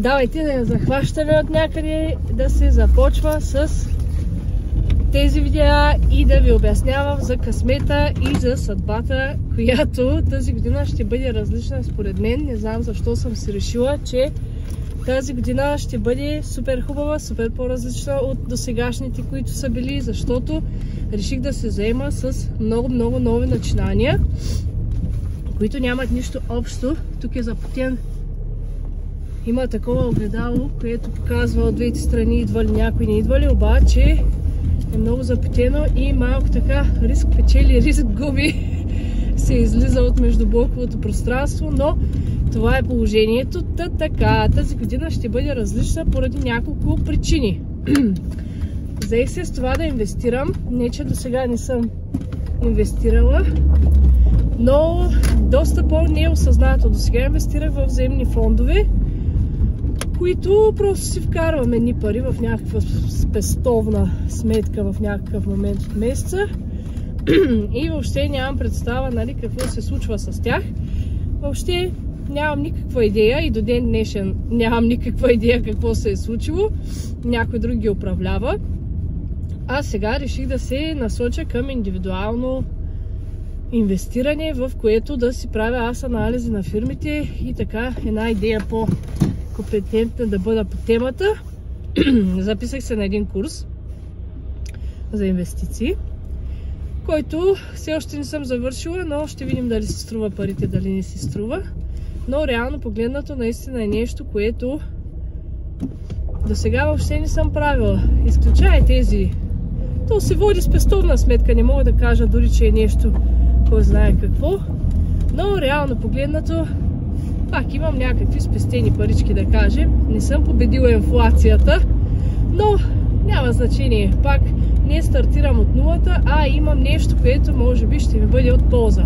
давайте да я захващаме от някъде, да се започва с тези видеа и да ви обяснявам за късмета и за съдбата, която тази година ще бъде различна според мен. Не знам защо съм си решила, че тази година ще бъде супер хубава, супер по-различна от досегашните, които са били, защото реших да се заема с много нови начинания, които нямат нищо общо. Тук е запотен. Има такова огледало, което показва от двете страни идва ли някой, не идва ли, обаче е много запотено и малко така риск печели, риск губи се излиза от междублоковото пространство, но това е положението. Така, тази година ще бъде различна поради няколко причини. Заех се с това да инвестирам. Не, че до сега не съм инвестирала, но доста по-неосъзнато. До сега инвестирах в взаимни фондове, които просто си вкарваме едни пари в някаква спестовна сметка в някакъв момент от месеца и въобще нямам представа, нали, какво се случва с тях. Въобще нямам никаква идея и до ден днешен нямам никаква идея какво се е случило. Някой друг ги управлява. А сега реших да се насоча към индивидуално инвестиране, в което да си правя аз анализи на фирмите и така една идея по-компетентна да бъда по темата. Записах се на един курс за инвестиции, който все още не съм завършила, но ще видим дали си струва парите, дали не си струва. Но реално погледнато наистина е нещо, което до сега въобще не съм правила. Изключая тези. То се води спестовна сметка, не мога да кажа дори, че е нещо, кой знае какво. Но реално погледнато пак имам някакви спестени парички, да кажем. Не съм победила инфлацията, но няма значение. Пак не стартирам от нулата, а имам нещо, което може би ще ми бъде от полза.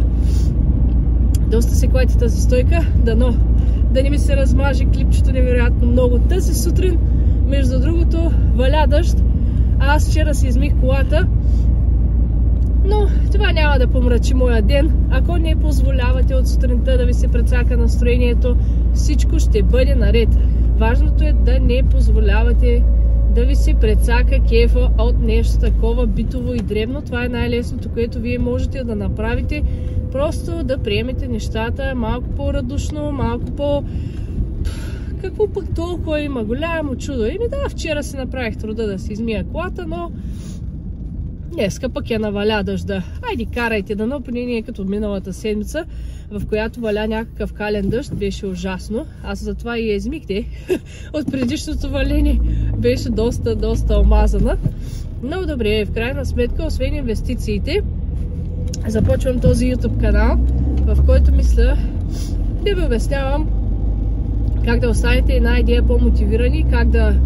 Доста се клати тази стойка, дано да не ми се размаже клипчето невероятно много. Тази сутрин, между другото, валя дъжд, а аз вчера си измих колата, но това няма да помрачи моя ден. Ако не позволявате от сутринта да ви се прецака настроението, всичко ще бъде наред. Важното е да не позволявате да ви се прецака кефа от нещо такова битово и дребно. Това е най-лесното, което вие можете да направите. Просто да приемете нещата малко по-радушно, малко по... Какво пък толкова има? Голямо чудо. Еми да, вчера си направих труда да си измия колата, но днеска пък я наваля дъжда. Айде, карайте, дано поне не е като миналата седмица, в която валя някакъв кален дъжд. Беше ужасно. Аз затова и я измихте. От предишното валение беше доста омазана. Но добре, в крайна сметка, освен инвестициите, започвам този YouTube канал, в който мисля да ви обяснявам как да останете една идея по-мотивирани, как да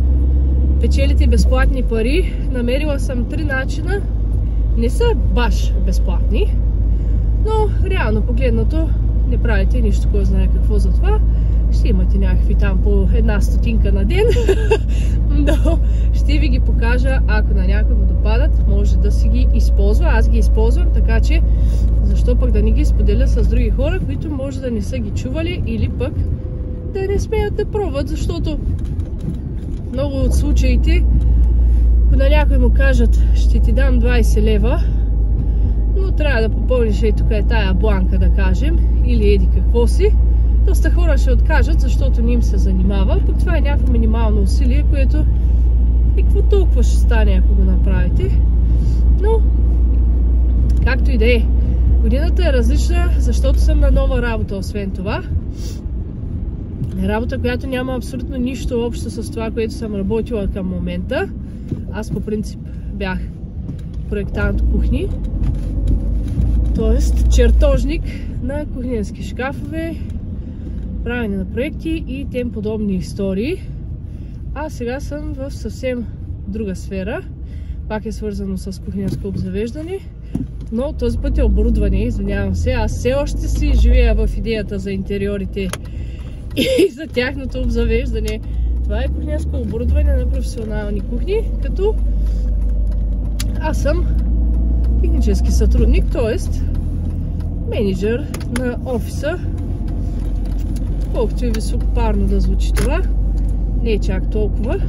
печелите безплатни пари. Намерила съм 3 начина. Не са баш безплатни, но реално погледнато не правите нищо, кой знае какво за това. Ще имате някакви там по 1 стотинка на ден, но ще ви ги покажа, ако на някой му допадат, може да си ги използва. Аз ги използвам, така че защо пък да не ги споделя с други хора, които може да не са ги чували или пък да не смеят да пробват, защото много от случаите, на някой му кажат, ще ти дам 20 лева, но трябва да попълниш тук е тая бланка, да кажем, или еди какво си. Доста хора ще откажат, защото не им се занимава. Пък това е някакво минимално усилие, което и какво толкова ще стане, ако го направите. Но, както и да е, годината е различна, защото съм на нова работа, освен това. Работа, която няма абсолютно нищо общо с това, което съм работила към момента. Аз по принцип бях проектант кухни, т.е. чертожник на кухненски шкафове, правене на проекти и тем подобни истории. А сега съм в съвсем друга сфера. Пак е свързано с кухненско обзавеждане, но този път е оборудване, извинявам се. Аз все още си живея в идеята за интериорите и за тяхното обзавеждане. Това е кухненско оборудване на професионални кухни, като аз съм технически сътрудник, т.е. менеджер на офиса. Колкото и високопарно да звучи това, не е чак толкова.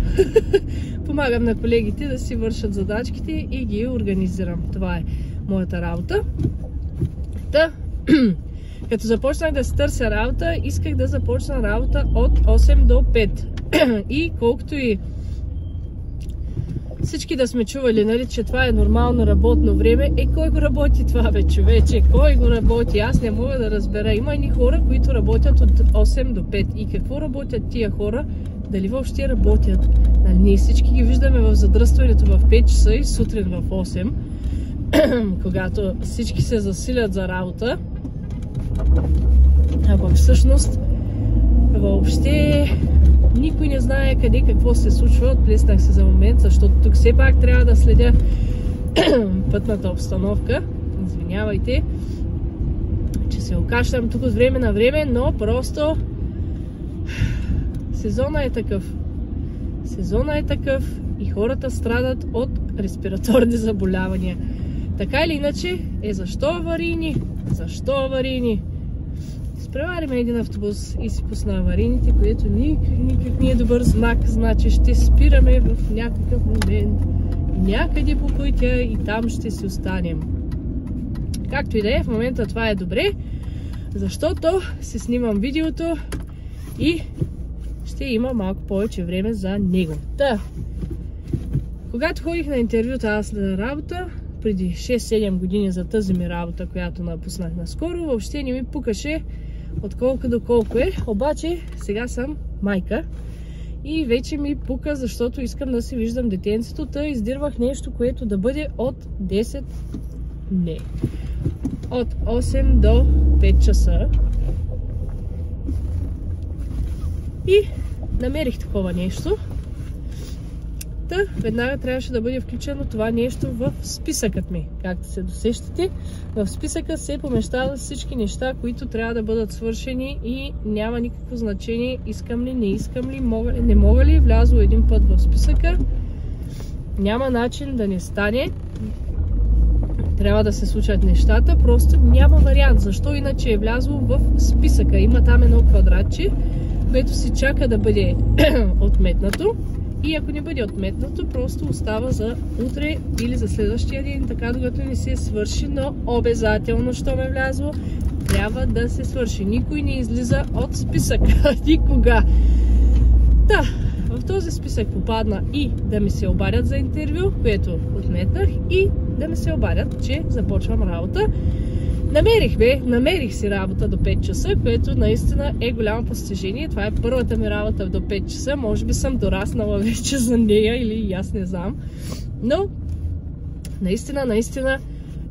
Помагам на колегите да си вършат задачките и ги организирам. Това е моята работа. Та, като започнах да си търся работа, исках да започна работа от 8 до 5. И колкото и всички да сме чували, нали, че това е нормално работно време, кой го работи това, бе, човече? Кой го работи? Аз не мога да разбера. Има едни хора, които работят от 8 до 5. И какво работят тия хора? Дали въобще работят? Нали, ние всички ги виждаме в задръстването в 5 часа и сутрин в 8, когато всички се засилят за работа. А пък всъщност въобще никой не знае къде какво се случва. Отплеснах се за момент, защото тук все пак трябва да следя пътната обстановка. Извинявайте, че се окашлям тук от време на време, но просто сезона е такъв. Сезона е такъв и хората страдат от респираторни заболявания. Така или иначе, защо аварийни? Защо аварийни? Изпревариме един автобус и си пусна аварийните, което никак не е добър знак. Значи ще спираме в някакъв момент някъде по пътя и там ще си останем. Както и да е, в момента това е добре, защото си снимам видеото и ще има малко повече време за него. Та, когато ходих на интервюта аз на работа, преди 6-7 години за тази ми работа, която напуснах наскоро, въобще не ми пукаше от колко до колко е. Обаче сега съм майка и вече ми пука, защото искам да си виждам детенцето. Та издирвах нещо, което да бъде от 10, не, от 8 до 5 часа. И намерих такова нещо. Та веднага трябваше да бъде включено това нещо в списъкът ми. Както се досещате, в списъка се помещават всички неща, които трябва да бъдат свършени и няма никакво значение искам ли, не искам ли, не мога ли, влязло един път в списъка. Няма начин да не стане. Трябва да се случат нещата, просто няма вариант. Защо иначе е влязло в списъка? Има там едно квадратче, което си чака да бъде отметнато. И ако не бъде отметнато, просто остава за утре или за следващия ден, така докато не се свърши, но обязателно, що ме влязло, трябва да се свърши. Никой не излиза от списъка. Никога. Да, в този списък попадна и да ми се обадят за интервю, което отметнах, и да ми се обадят, че започвам работа. Намерих си работа до 5 часа, което наистина е голямо постижение. Това е първата ми работа до 5 часа. Може би съм дораснала вече за нея или аз не знам. Но наистина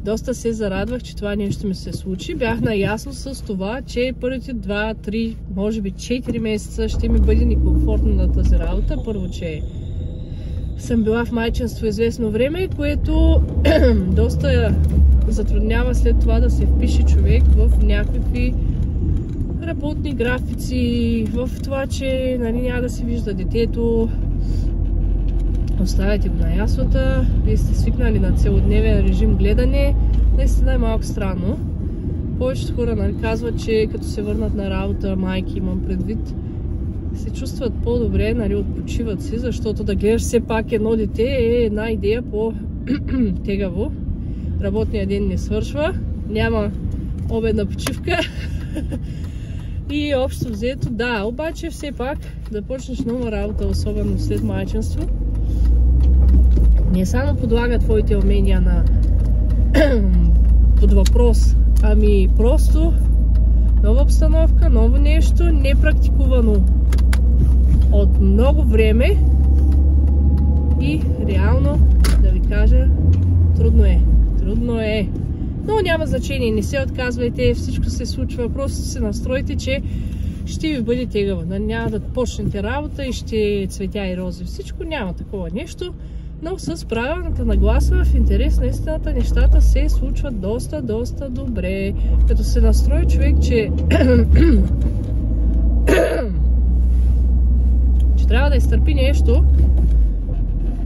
доста се зарадвах, че това нещо ми се случи. Бях наясно с това, че първите 2, 3, може би 4 месеца ще ми бъде некомфортно на тази работа. Първо, че съм била в майчинство известно време, което доста затруднява след това да се впише човек в някакви работни графици, в това, че нали, няма да си вижда детето. Оставяйте го на яслата, вие сте свикнали на целодневен режим гледане. Наистина е малко странно. Повечето хора нали, казват, че като се върнат на работа, майки имам предвид, се чувстват по-добре, нали, отпочиват си, защото да гледаш все пак едно дете е една идея по-тегаво. Работният ден не свършва, няма обедна почивка и общо взето, да, обаче все пак да почнеш нова работа, особено след майчинство, не само подлага твоите умения на под въпрос, ами просто нова обстановка, ново нещо, непрактикувано от много време и реално, да ви кажа, трудно е. Трудно е. Но няма значение, не се отказвайте, всичко се случва, просто се настройте, че ще ви бъде тегаво. Няма да почнете работа и ще цветя и рози. Всичко няма такова нещо, но с правилната нагласа в интерес на истината нещата се случват доста добре. Като се настрои човек, че трябва да изтърпи нещо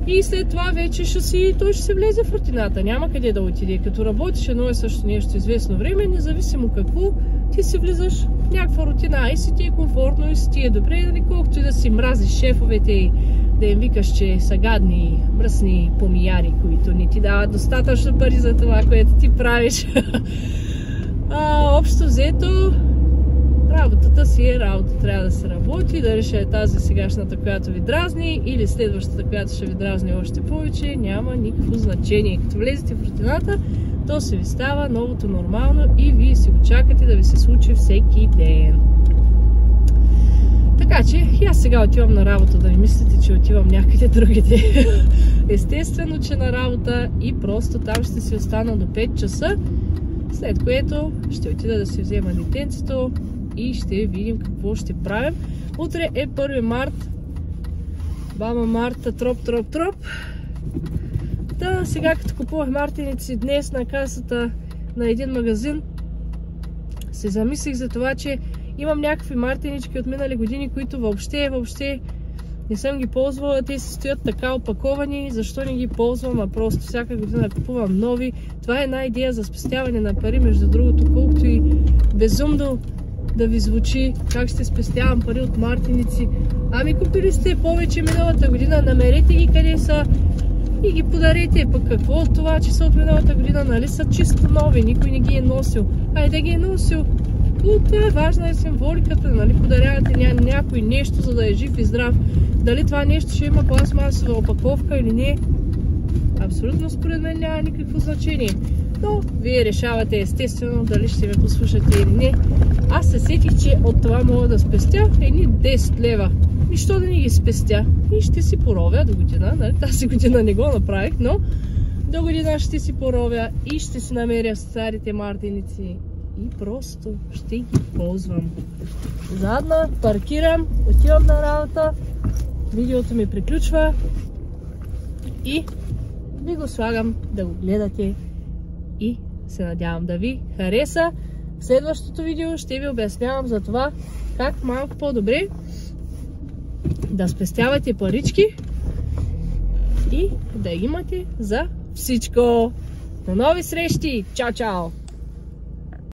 и след това вече той ще се влезе в рутината. Няма къде да отиде. Като работиш едно и също нещо известно време, независимо какво, ти си влизаш в някаква рутина и си ти е комфортно и си ти е добре, нали, колкото и да си мразиш шефовете и да им викаш, че са гадни, мръсни помияри, които не ти дават достатъчно пари за това, което ти правиш. Общо взето, работата си е работа, трябва да се работи, дали ще е тази сегашната, която ви дразни, или следващата, която ще ви дразни още повече, няма никакво значение. Като влезете в рутината, то се ви става новото нормално и вие си го чакате да ви се случи всеки ден. Така че, и аз сега отивам на работа, да не мислите, че отивам някъде другите. Естествено, че на работа и просто там ще си остана до 5 часа, след което ще отида да си взема детенцето и ще видим какво ще правим. Утре е 1 март. Баба Марта, троп. Да, сега като купувах мартеници днес на касата на един магазин, се замислих за това, че имам някакви мартенички от минали години, които въобще не съм ги ползвала. Те си стоят така опаковани. Защо не ги ползвам, а просто всяка година купувам нови. Това е една идея за спестяване на пари, между другото, колкото и безумно да ви звучи, как ще спестявам пари от мартеници. Ами купили сте повече миналата година, намерете ги къде са и ги подарете. Пък какво от това, че са от миналата година, нали са чисто нови, никой не ги е носил. Да ги е носил. Но това е важна е символиката, нали, подарявате някой нещо, за да е жив и здрав. Дали това нещо ще има пластмасова опаковка или не, абсолютно според мен няма никакво значение. Но вие решавате естествено дали ще ме послушате или не. Аз се сетих, че от това мога да спестя едни 10 лева. Нищо да не ги спестя. И ще си поровя до година. Нали? Тази година не го направих, но до година ще си поровя и ще си намеря старите мартеници. И просто ще ги ползвам. Задна, паркирам, отивам на работа. Видеото ми приключва. И ви го слагам да го гледате. И се надявам да ви хареса. В следващото видео ще ви обяснявам за това как малко по-добре да спестявате парички и да имате за всичко. До нови срещи! Чао, чао!